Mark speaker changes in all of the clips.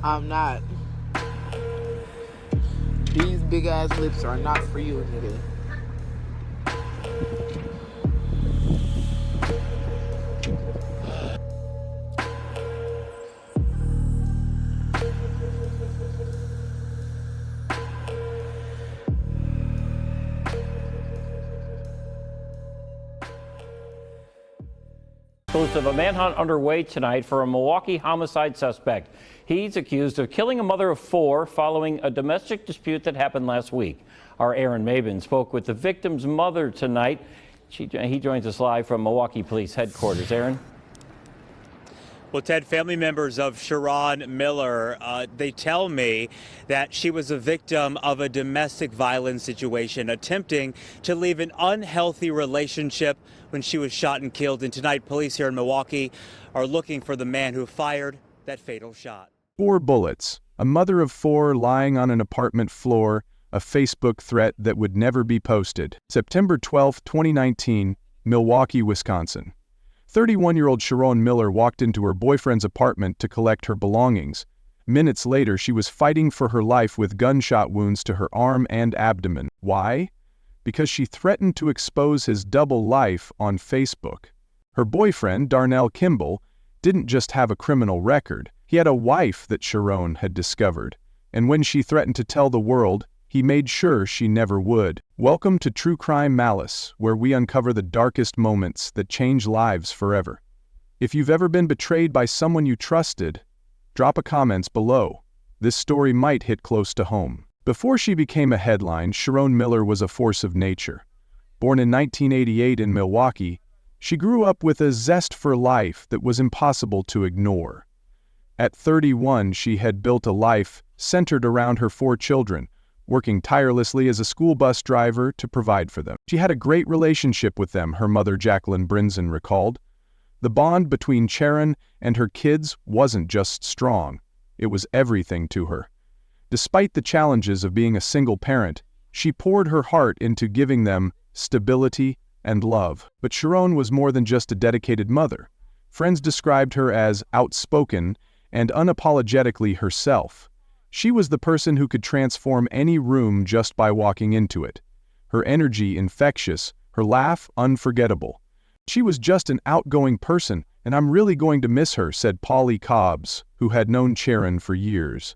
Speaker 1: I'm not. These big ass lips are not for you, nigga.
Speaker 2: Exclusive, a manhunt underway tonight for a Milwaukee homicide suspect. He's accused of killing a mother of four following a domestic dispute that happened last week. Our Aaron Maben spoke with the victim's mother tonight. He joins us live from Milwaukee Police Headquarters. Aaron?
Speaker 3: Well, Ted, family members of Chiron Miller, they tell me that she was a victim of a domestic violence situation, attempting to leave an unhealthy relationship when she was shot and killed. And tonight, police here in Milwaukee are looking for the man who fired that fatal shot.
Speaker 4: 4 bullets, a mother of 4 lying on an apartment floor, a Facebook threat that would never be posted. September 12, 2019, Milwaukee, Wisconsin. 31-year-old Chiron Miller walked into her boyfriend's apartment to collect her belongings. Minutes later, she was fighting for her life with gunshot wounds to her arm and abdomen. Why? Because she threatened to expose his double life on Facebook. Her boyfriend, Darnell Kimball, didn't just have a criminal record. He had a wife that Chiron had discovered. And when she threatened to tell the world, he made sure she never would. Welcome to True Crime Malice, where we uncover the darkest moments that change lives forever. If you've ever been betrayed by someone you trusted, drop a comment below. This story might hit close to home. Before she became a headline, Chiron Miller was a force of nature. Born in 1988 in Milwaukee, she grew up with a zest for life that was impossible to ignore. At 31, she had built a life centered around her 4 children, working tirelessly as a school bus driver to provide for them. She had a great relationship with them, her mother Jacqueline Brinson recalled. The bond between Chiron and her kids wasn't just strong, it was everything to her. Despite the challenges of being a single parent, she poured her heart into giving them stability and love. But Chiron was more than just a dedicated mother. Friends described her as outspoken and unapologetically herself. She was the person who could transform any room just by walking into it. Her energy infectious, her laugh unforgettable. She was just an outgoing person, and I'm really going to miss her, said Polly Cobbs, who had known Chiron for years.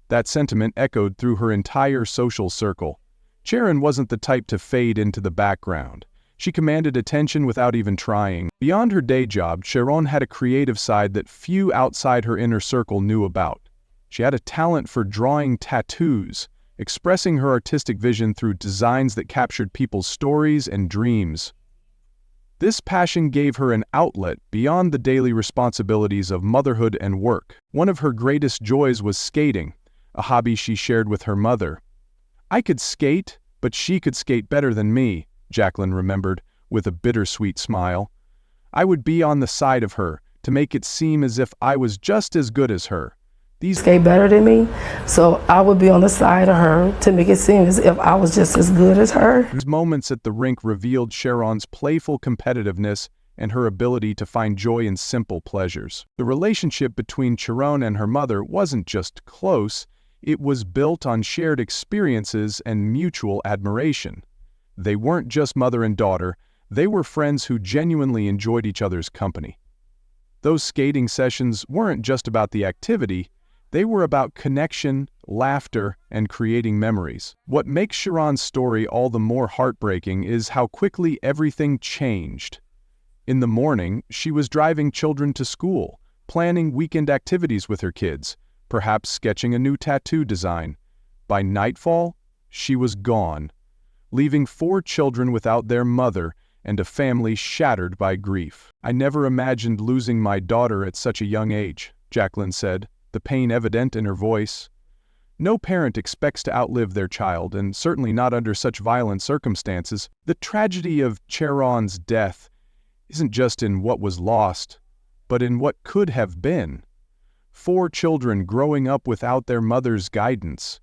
Speaker 4: That sentiment echoed through her entire social circle. Chiron wasn't the type to fade into the background. She commanded attention without even trying. Beyond her day job, Chiron had a creative side that few outside her inner circle knew about. She had a talent for drawing tattoos, expressing her artistic vision through designs that captured people's stories and dreams. This passion gave her an outlet beyond the daily responsibilities of motherhood and work. One of her greatest joys was skating, a hobby she shared with her mother. I could skate, but she could skate better than me, Jacqueline remembered, with a bittersweet smile. I would be on the side of her, to make it seem as if I was just as good as her. These
Speaker 5: skate better than me, so I would be on the side of her to make it seem as if I was just as good as her.
Speaker 4: These moments at the rink revealed Chiron's playful competitiveness and her ability to find joy in simple pleasures. The relationship between Chiron and her mother wasn't just close, it was built on shared experiences and mutual admiration. They weren't just mother and daughter, they were friends who genuinely enjoyed each other's company. Those skating sessions weren't just about the activity, they were about connection, laughter, and creating memories. What makes Chiron's story all the more heartbreaking is how quickly everything changed. In the morning, she was driving children to school, planning weekend activities with her kids, perhaps sketching a new tattoo design. By nightfall, she was gone, leaving 4 children without their mother and a family shattered by grief. I never imagined losing my daughter at such a young age, Jacqueline said, the pain evident in her voice. No parent expects to outlive their child, and certainly not under such violent circumstances. The tragedy of Chiron's death isn't just in what was lost, but in what could have been. 4 children growing up without their mother's guidance.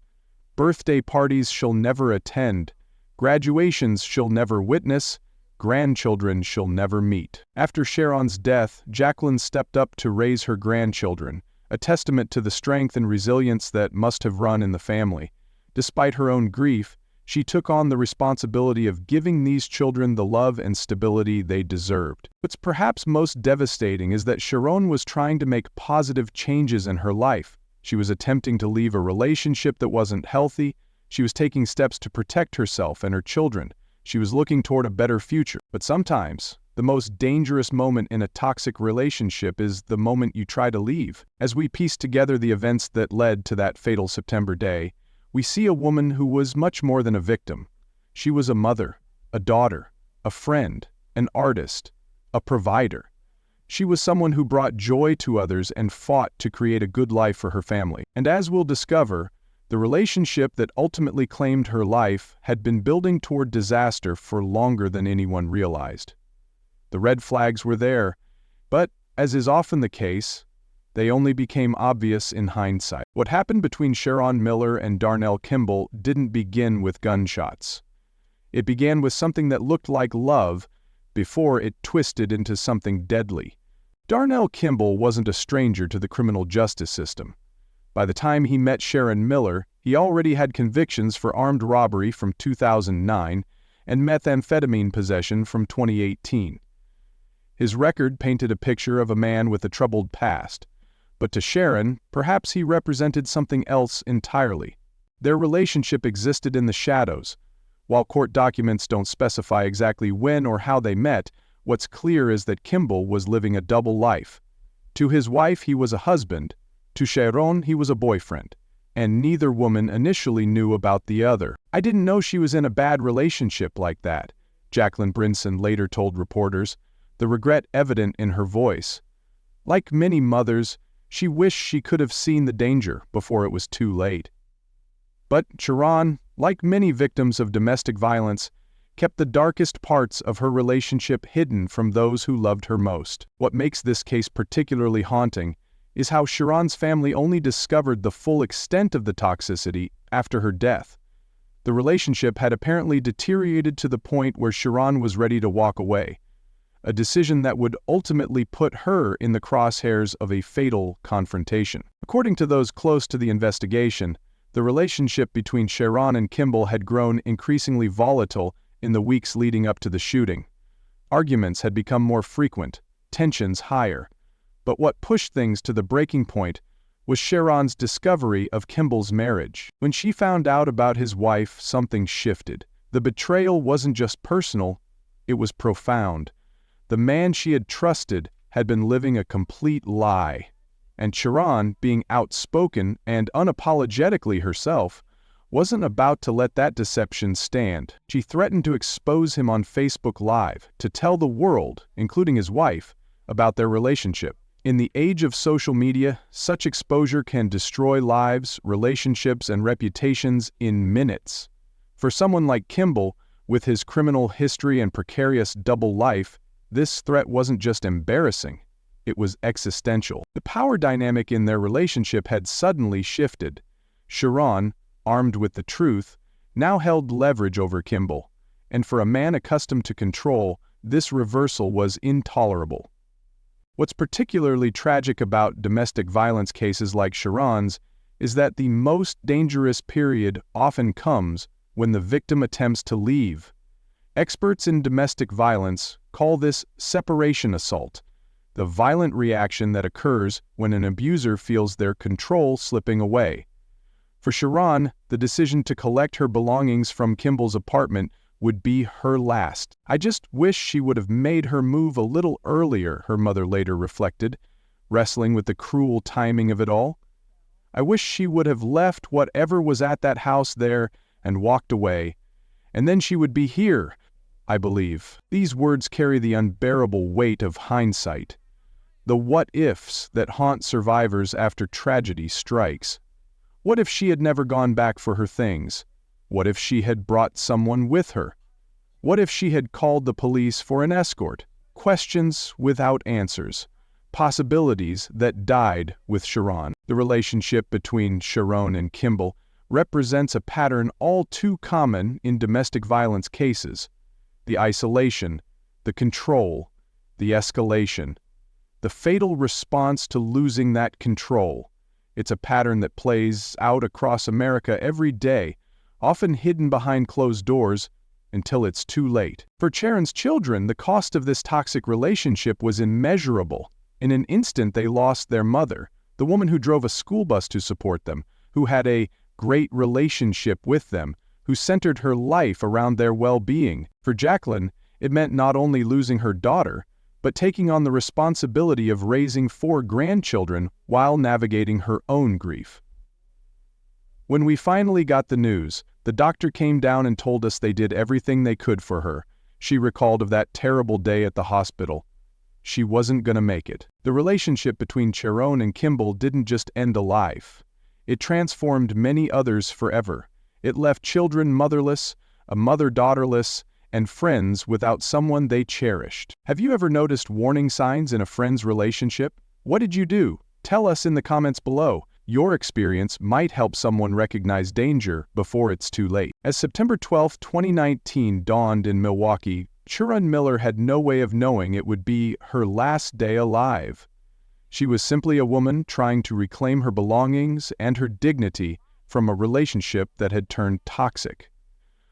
Speaker 4: Birthday parties she'll never attend, graduations she'll never witness, grandchildren she'll never meet. After Chiron's death, Jacqueline stepped up to raise her grandchildren, a testament to the strength and resilience that must have run in the family. Despite her own grief, she took on the responsibility of giving these children the love and stability they deserved. What's perhaps most devastating is that Chiron was trying to make positive changes in her life. She was attempting to leave a relationship that wasn't healthy. She was taking steps to protect herself and her children. She was looking toward a better future. But sometimes, the most dangerous moment in a toxic relationship is the moment you try to leave. As we piece together the events that led to that fatal September day, we see a woman who was much more than a victim. She was a mother, a daughter, a friend, an artist, a provider. She was someone who brought joy to others and fought to create a good life for her family. And as we'll discover, the relationship that ultimately claimed her life had been building toward disaster for longer than anyone realized. The red flags were there, but, as is often the case, they only became obvious in hindsight. What happened between Chiron Miller and Darnell Kimball didn't begin with gunshots. It began with something that looked like love before it twisted into something deadly. Darnell Kimball wasn't a stranger to the criminal justice system. By the time he met Chiron Miller, he already had convictions for armed robbery from 2009 and methamphetamine possession from 2018. His record painted a picture of a man with a troubled past. But to Chiron, perhaps he represented something else entirely. Their relationship existed in the shadows. While court documents don't specify exactly when or how they met, what's clear is that Kimball was living a double life. To his wife, he was a husband. To Chiron, he was a boyfriend. And neither woman initially knew about the other. "I didn't know she was in a bad relationship like that," Jacqueline Brinson later told reporters, the regret evident in her voice. Like many mothers, she wished she could have seen the danger before it was too late. But Chiron, like many victims of domestic violence, kept the darkest parts of her relationship hidden from those who loved her most. What makes this case particularly haunting is how Chiron's family only discovered the full extent of the toxicity after her death. The relationship had apparently deteriorated to the point where Chiron was ready to walk away, a decision that would ultimately put her in the crosshairs of a fatal confrontation. According to those close to the investigation, the relationship between Chiron and Kimball had grown increasingly volatile in the weeks leading up to the shooting. Arguments had become more frequent, tensions higher. But what pushed things to the breaking point was Chiron's discovery of Kimball's marriage. When she found out about his wife, something shifted. The betrayal wasn't just personal, it was profound. The man she had trusted had been living a complete lie, and Chiron, being outspoken and unapologetically herself, wasn't about to let that deception stand. She threatened to expose him on Facebook Live, to tell the world, including his wife, about their relationship. In the age of social media, such exposure can destroy lives, relationships, and reputations in minutes. For someone like Kimball, with his criminal history and precarious double life, this threat wasn't just embarrassing, it was existential. The power dynamic in their relationship had suddenly shifted. Chiron, armed with the truth, now held leverage over Kimball, and for a man accustomed to control, this reversal was intolerable. What's particularly tragic about domestic violence cases like Chiron's is that the most dangerous period often comes when the victim attempts to leave. Experts in domestic violence call this separation assault, the violent reaction that occurs when an abuser feels their control slipping away. For Chiron, the decision to collect her belongings from Kimball's apartment would be her last. "I just wish she would have made her move a little earlier," her mother later reflected, wrestling with the cruel timing of it all. "I wish she would have left whatever was at that house there and walked away, and then she would be here, I believe." These words carry the unbearable weight of hindsight, the what-ifs that haunt survivors after tragedy strikes. What if she had never gone back for her things? What if she had brought someone with her? What if she had called the police for an escort? Questions without answers. Possibilities that died with Chiron. The relationship between Chiron and Kimball represents a pattern all too common in domestic violence cases. The isolation, the control, the escalation. the fatal response to losing that control. It's a pattern that plays out across America every day, often hidden behind closed doors until it's too late. For Chiron's children, the cost of this toxic relationship was immeasurable. In an instant, they lost their mother, the woman who drove a school bus to support them, who had a great relationship with them, who centered her life around their well-being. For Jacqueline, it meant not only losing her daughter, but taking on the responsibility of raising 4 grandchildren while navigating her own grief. When we finally got the news, the doctor came down and told us they did everything they could for her. She recalled of that terrible day at the hospital. She wasn't gonna make it. The relationship between Chiron and Kimball didn't just end a life. It transformed many others forever. It left children motherless, a mother daughterless, and friends without someone they cherished. Have you ever noticed warning signs in a friend's relationship? What did you do? Tell us in the comments below. Your experience might help someone recognize danger before it's too late. As September 12, 2019 dawned in Milwaukee, Chiron Miller had no way of knowing it would be her last day alive. She was simply a woman trying to reclaim her belongings and her dignity from a relationship that had turned toxic.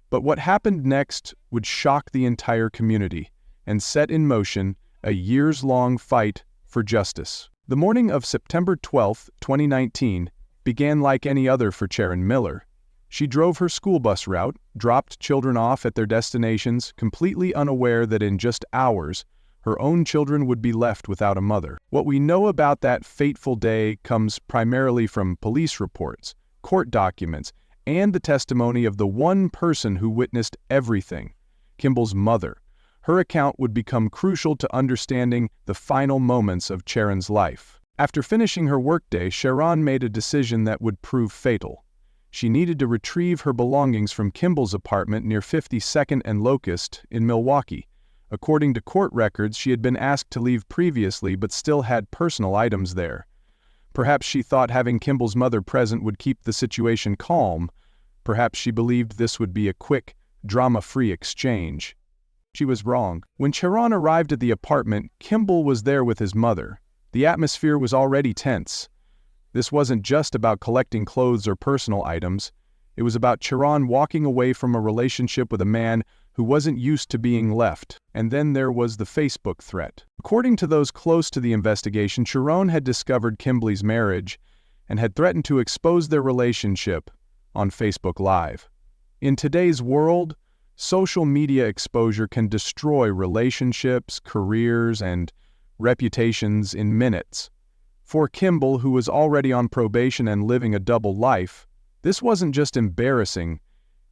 Speaker 4: But what happened next would shock the entire community and set in motion a years-long fight for justice. The morning of September 12, 2019, began like any other for Chiron Miller. She drove her school bus route, dropped children off at their destinations, completely unaware that in just hours, her own children would be left without a mother. What we know about that fateful day comes primarily from police reports, court documents, and the testimony of the one person who witnessed everything, Kimball's mother. Her account would become crucial to understanding the final moments of Chiron's life. After finishing her workday, Chiron made a decision that would prove fatal. She needed to retrieve her belongings from Kimball's apartment near 52nd and Locust in Milwaukee. According to court records, she had been asked to leave previously but still had personal items there. Perhaps she thought having Kimball's mother present would keep the situation calm. Perhaps she believed this would be a quick, drama-free exchange. She was wrong. When Chiron arrived at the apartment, Kimball was there with his mother. The atmosphere was already tense. This wasn't just about collecting clothes or personal items. It was about Chiron walking away from a relationship with a man who wasn't used to being left. And then there was the Facebook threat. According to those close to the investigation, Chiron had discovered Kimball's marriage and had threatened to expose their relationship on Facebook Live. In today's world, social media exposure can destroy relationships, careers, and reputations in minutes. For Kimball, who was already on probation and living a double life, this wasn't just embarrassing,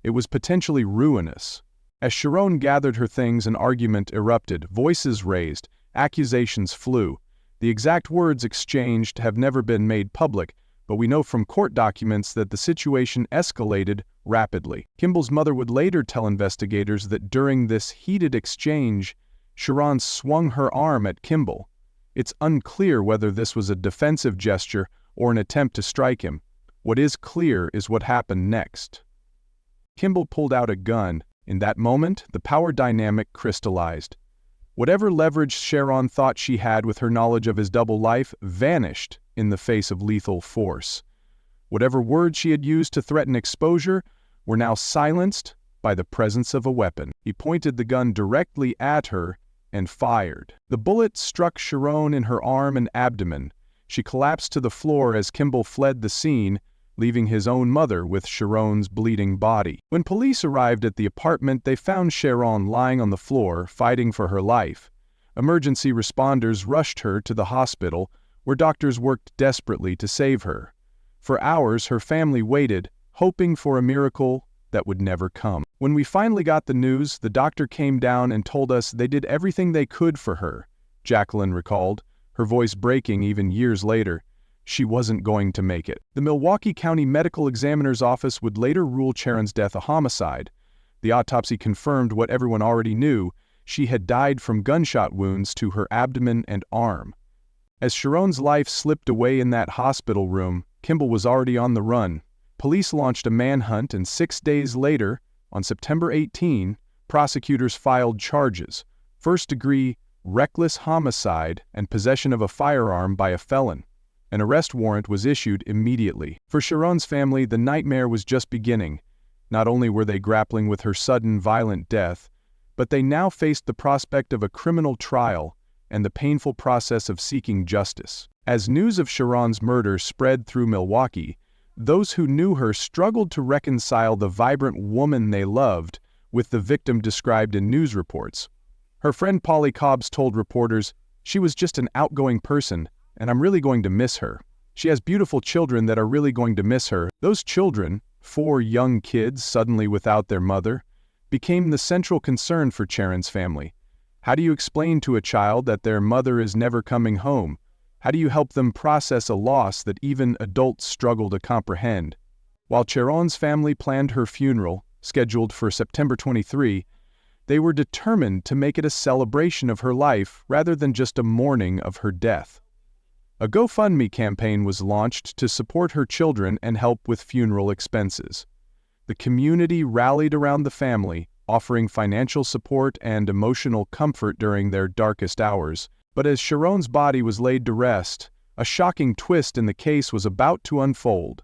Speaker 4: it was potentially ruinous. As Chiron gathered her things, an argument erupted, voices raised, accusations flew. The exact words exchanged have never been made public, but we know from court documents that the situation escalated rapidly. Kimball's mother would later tell investigators that during this heated exchange, Chiron swung her arm at Kimball. It's unclear whether this was a defensive gesture or an attempt to strike him. What is clear is what happened next. Kimball pulled out a gun. In that moment, the power dynamic crystallized. Whatever leverage Chiron thought she had with her knowledge of his double life vanished in the face of lethal force. Whatever words she had used to threaten exposure were now silenced by the presence of a weapon. He pointed the gun directly at her and fired. The bullet struck Chiron in her arm and abdomen. She collapsed to the floor as Kimball fled the scene, leaving his own mother with Chiron's bleeding body. When police arrived at the apartment, they found Chiron lying on the floor, fighting for her life. Emergency responders rushed her to the hospital, where doctors worked desperately to save her. For hours, her family waited, hoping for a miracle that would never come. When we finally got the news, the doctor came down and told us they did everything they could for her, Jacqueline recalled, her voice breaking even years later. She wasn't going to make it. The Milwaukee County Medical Examiner's Office would later rule Chiron's death a homicide. The autopsy confirmed what everyone already knew: she had died from gunshot wounds to her abdomen and arm. As Chiron's life slipped away in that hospital room, Kimball was already on the run. Police launched a manhunt, and 6 days later, on September 18, prosecutors filed charges: first-degree reckless homicide, and possession of a firearm by a felon. An arrest warrant was issued immediately. For Chiron's family, the nightmare was just beginning. Not only were they grappling with her sudden, violent death, but they now faced the prospect of a criminal trial and the painful process of seeking justice. As news of Chiron's murder spread through Milwaukee, those who knew her struggled to reconcile the vibrant woman they loved with the victim described in news reports. Her friend Polly Cobbs told reporters, "She was just an outgoing person, and I'm really going to miss her. She has beautiful children that are really going to miss her." Those children, 4 young kids suddenly without their mother, became the central concern for Chiron's family. How do you explain to a child that their mother is never coming home? How do you help them process a loss that even adults struggle to comprehend? While Chiron's family planned her funeral, scheduled for September 23, they were determined to make it a celebration of her life rather than just a mourning of her death. A GoFundMe campaign was launched to support her children and help with funeral expenses. The community rallied around the family, offering financial support and emotional comfort during their darkest hours. But as Chiron's body was laid to rest, a shocking twist in the case was about to unfold,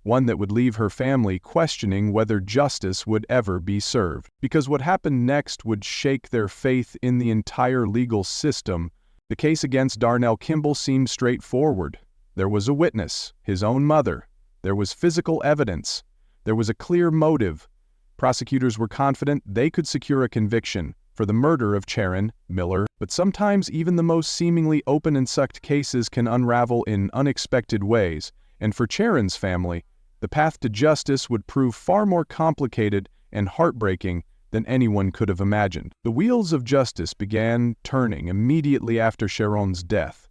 Speaker 4: one that would leave her family questioning whether justice would ever be served. Because what happened next would shake their faith in the entire legal system. The case against Darnell Kimball seemed straightforward. There was a witness, his own mother. There was physical evidence. There was a clear motive. Prosecutors were confident they could secure a conviction for the murder of Chiron Miller, but sometimes even the most seemingly open and sucked cases can unravel in unexpected ways, and for Chiron's family, the path to justice would prove far more complicated and heartbreaking than anyone could have imagined. The wheels of justice began turning immediately after Chiron's death.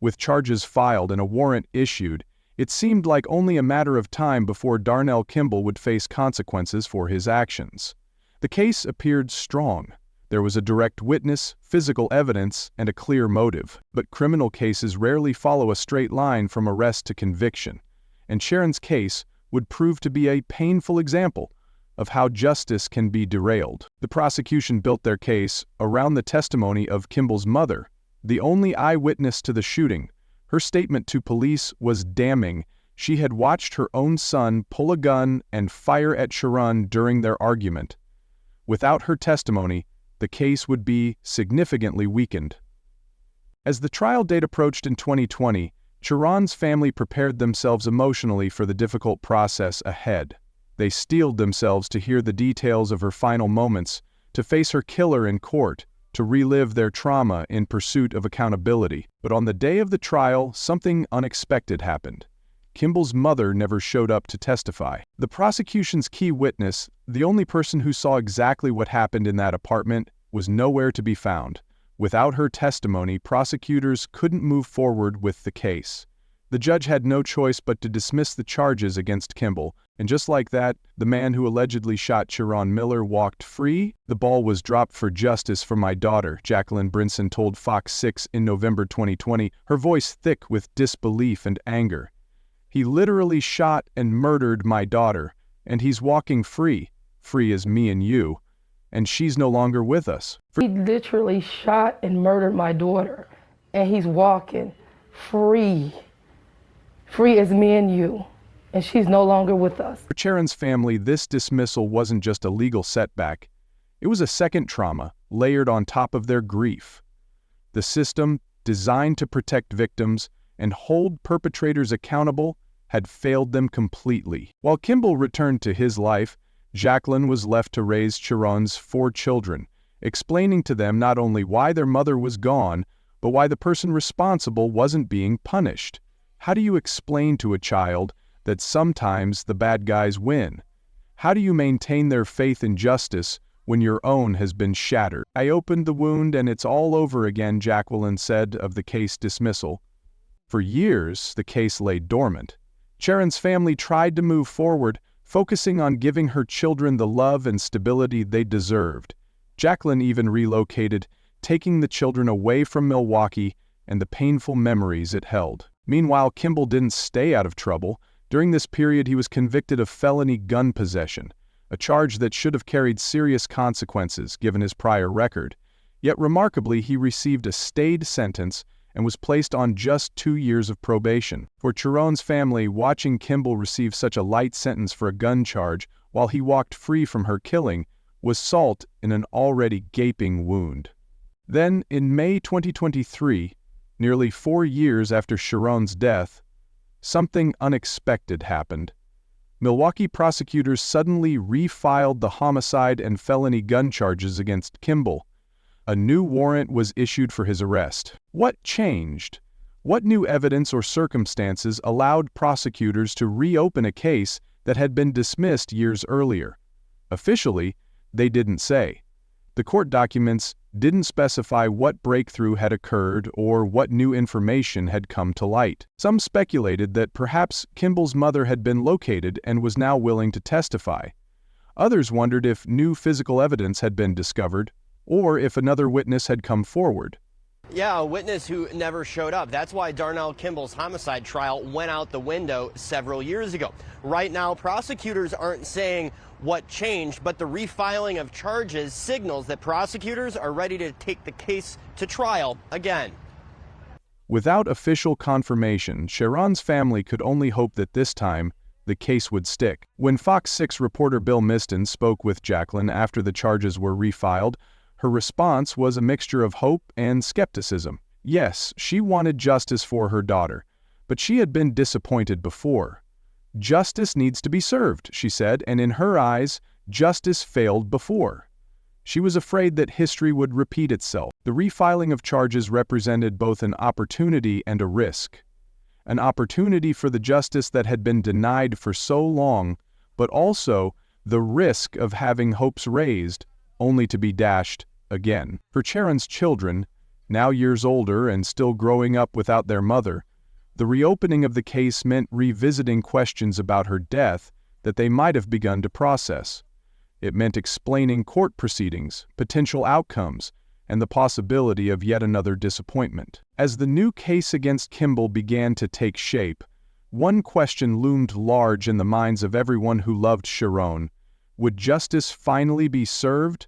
Speaker 4: With charges filed and a warrant issued, it seemed like only a matter of time before Darnell Kimball would face consequences for his actions. The case appeared strong. There was a direct witness, physical evidence, and a clear motive. But criminal cases rarely follow a straight line from arrest to conviction, and Chiron's case would prove to be a painful example of how justice can be derailed. The prosecution built their case around the testimony of Kimball's mother, the only eyewitness to the shooting. Her statement to police was damning. She had watched her own son pull a gun and fire at Chiron during their argument. Without her testimony, the case would be significantly weakened. As the trial date approached in 2020, Chiron's family prepared themselves emotionally for the difficult process ahead. They steeled themselves to hear the details of her final moments, to face her killer in court, to relive their trauma in pursuit of accountability. But on the day of the trial, something unexpected happened. Kimball's mother never showed up to testify. The prosecution's key witness, the only person who saw exactly what happened in that apartment, was nowhere to be found. Without her testimony, prosecutors couldn't move forward with the case. The judge had no choice but to dismiss the charges against Kimball, and just like that, the man who allegedly shot Chiron Miller walked free. The ball was dropped for justice for my daughter, Jacqueline Brinson told Fox 6 in November 2020, her voice thick with disbelief and anger. "He literally shot and murdered my daughter, and he's walking free as me and you, and she's no longer with us."
Speaker 5: He literally shot and murdered my daughter, and he's walking free as me and you, and she's no longer with us.
Speaker 4: For Chiron's family, this dismissal wasn't just a legal setback. It was a second trauma layered on top of their grief. The system, designed to protect victims and hold perpetrators accountable, had failed them completely. While Kimball returned to his life, Jacqueline was left to raise Chiron's 4 children, explaining to them not only why their mother was gone, but why the person responsible wasn't being punished. How do you explain to a child that sometimes the bad guys win? How do you maintain their faith in justice when your own has been shattered? "I opened the wound and it's all over again," Jacqueline said of the case dismissal. For years, the case lay dormant. Chiron's family tried to move forward, focusing on giving her children the love and stability they deserved. Jacqueline even relocated, taking the children away from Milwaukee and the painful memories it held. Meanwhile, Kimball didn't stay out of trouble. During this period, he was convicted of felony gun possession, a charge that should have carried serious consequences given his prior record. Yet remarkably, he received a stayed sentence and was placed on just 2 years of probation. For Chiron's family, watching Kimball receive such a light sentence for a gun charge while he walked free from her killing was salt in an already gaping wound. Then, in May 2023, nearly 4 years after Chiron's death, something unexpected happened. Milwaukee prosecutors suddenly refiled the homicide and felony gun charges against Kimball. A new warrant was issued for his arrest. What changed? What new evidence or circumstances allowed prosecutors to reopen a case that had been dismissed years earlier? Officially, they didn't say. The court documents didn't specify what breakthrough had occurred or what new information had come to light. Some speculated that perhaps Kimball's mother had been located and was now willing to testify. Others wondered if new physical evidence had been discovered, or if another witness had come forward.
Speaker 6: Yeah, a witness who never showed up. That's why Darnell Kimball's homicide trial went out the window several years ago. Right now, prosecutors aren't saying what changed, but the refiling of charges signals that prosecutors are ready to take the case to trial again.
Speaker 4: Without official confirmation, Chiron's family could only hope that this time, the case would stick. When Fox 6 reporter Bill Miston spoke with Jacqueline after the charges were refiled, her response was a mixture of hope and skepticism. Yes, she wanted justice for her daughter, but she had been disappointed before. Justice needs to be served, she said, and in her eyes, justice failed before. She was afraid that history would repeat itself. The refiling of charges represented both an opportunity and a risk. An opportunity for the justice that had been denied for so long, but also the risk of having hopes raised, only to be dashed again. For Chiron's children, now years older and still growing up without their mother, the reopening of the case meant revisiting questions about her death that they might have begun to process. It meant explaining court proceedings, potential outcomes, and the possibility of yet another disappointment. As the new case against Kimball began to take shape, one question loomed large in the minds of everyone who loved Chiron. Would justice finally be served?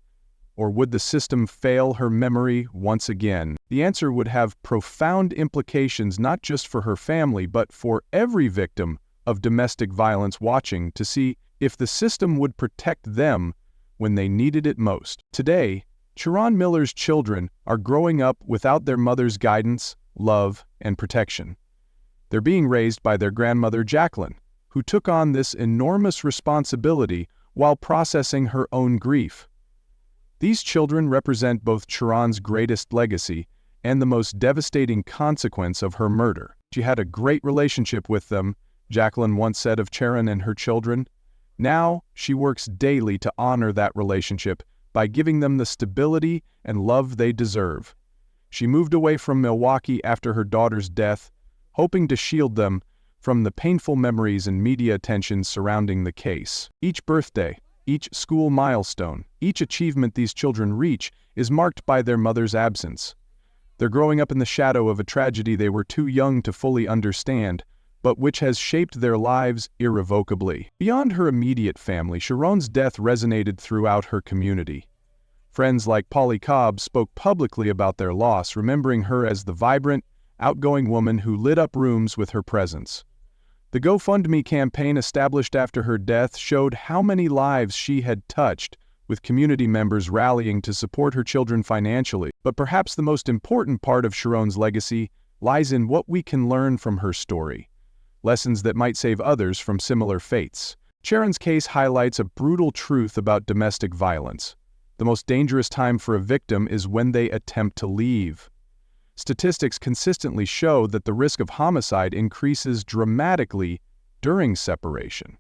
Speaker 4: Or would the system fail her memory once again? The answer would have profound implications not just for her family, but for every victim of domestic violence watching to see if the system would protect them when they needed it most. Today, Chiron Miller's children are growing up without their mother's guidance, love, and protection. They're being raised by their grandmother Jacqueline, who took on this enormous responsibility while processing her own grief. These children represent both Chiron's greatest legacy and the most devastating consequence of her murder. She had a great relationship with them, Jacqueline once said of Chiron and her children. Now, she works daily to honor that relationship by giving them the stability and love they deserve. She moved away from Milwaukee after her daughter's death, hoping to shield them from the painful memories and media attention surrounding the case. Each birthday, each school milestone, each achievement these children reach is marked by their mother's absence. They're growing up in the shadow of a tragedy they were too young to fully understand, but which has shaped their lives irrevocably. Beyond her immediate family, Chiron's death resonated throughout her community. Friends like Polly Cobb spoke publicly about their loss, remembering her as the vibrant, outgoing woman who lit up rooms with her presence. The GoFundMe campaign established after her death showed how many lives she had touched, with community members rallying to support her children financially. But perhaps the most important part of Chiron's legacy lies in what we can learn from her story. Lessons that might save others from similar fates. Chiron's case highlights a brutal truth about domestic violence. The most dangerous time for a victim is when they attempt to leave. Statistics consistently show that the risk of homicide increases dramatically during separation.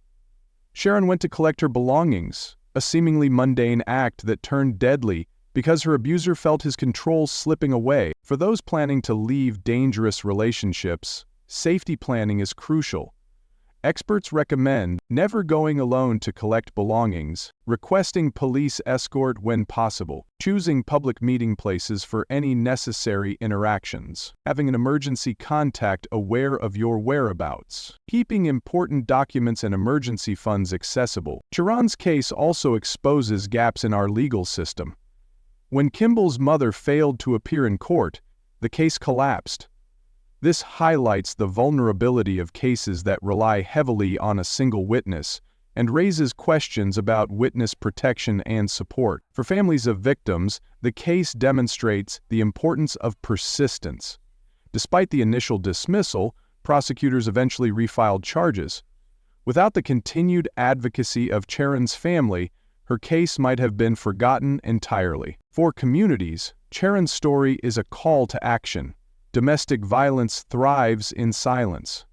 Speaker 4: Chiron went to collect her belongings, a seemingly mundane act that turned deadly because her abuser felt his control slipping away. For those planning to leave dangerous relationships, safety planning is crucial. Experts recommend never going alone to collect belongings, requesting police escort when possible, choosing public meeting places for any necessary interactions, having an emergency contact aware of your whereabouts, keeping important documents and emergency funds accessible. Chiron's case also exposes gaps in our legal system. When Kimball's mother failed to appear in court, the case collapsed. This highlights the vulnerability of cases that rely heavily on a single witness and raises questions about witness protection and support. For families of victims, the case demonstrates the importance of persistence. Despite the initial dismissal, prosecutors eventually refiled charges. Without the continued advocacy of Chiron's family, her case might have been forgotten entirely. For communities, Chiron's story is a call to action. Domestic violence thrives in silence.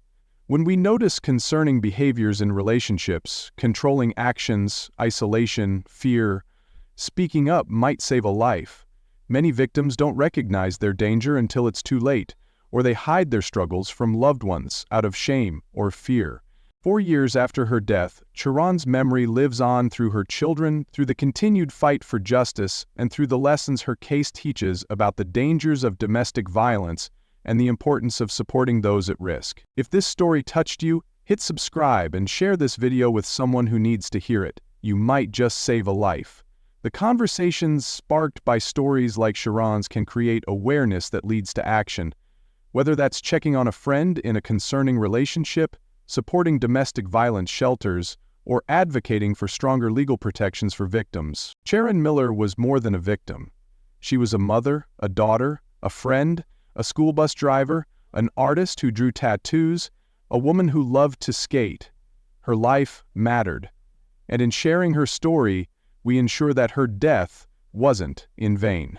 Speaker 4: When we notice concerning behaviors in relationships, controlling actions, isolation, fear, speaking up might save a life. Many victims don't recognize their danger until it's too late, or they hide their struggles from loved ones out of shame or fear. 4 years after her death, Chiron's memory lives on through her children, through the continued fight for justice, and through the lessons her case teaches about the dangers of domestic violence and the importance of supporting those at risk. If this story touched you, hit subscribe and share this video with someone who needs to hear it. You might just save a life. The conversations sparked by stories like Chiron's can create awareness that leads to action. Whether that's checking on a friend in a concerning relationship, supporting domestic violence shelters, or advocating for stronger legal protections for victims. Chiron Miller was more than a victim. She was a mother, a daughter, a friend, a school bus driver, an artist who drew tattoos, a woman who loved to skate. Her life mattered. And in sharing her story, we ensure that her death wasn't in vain.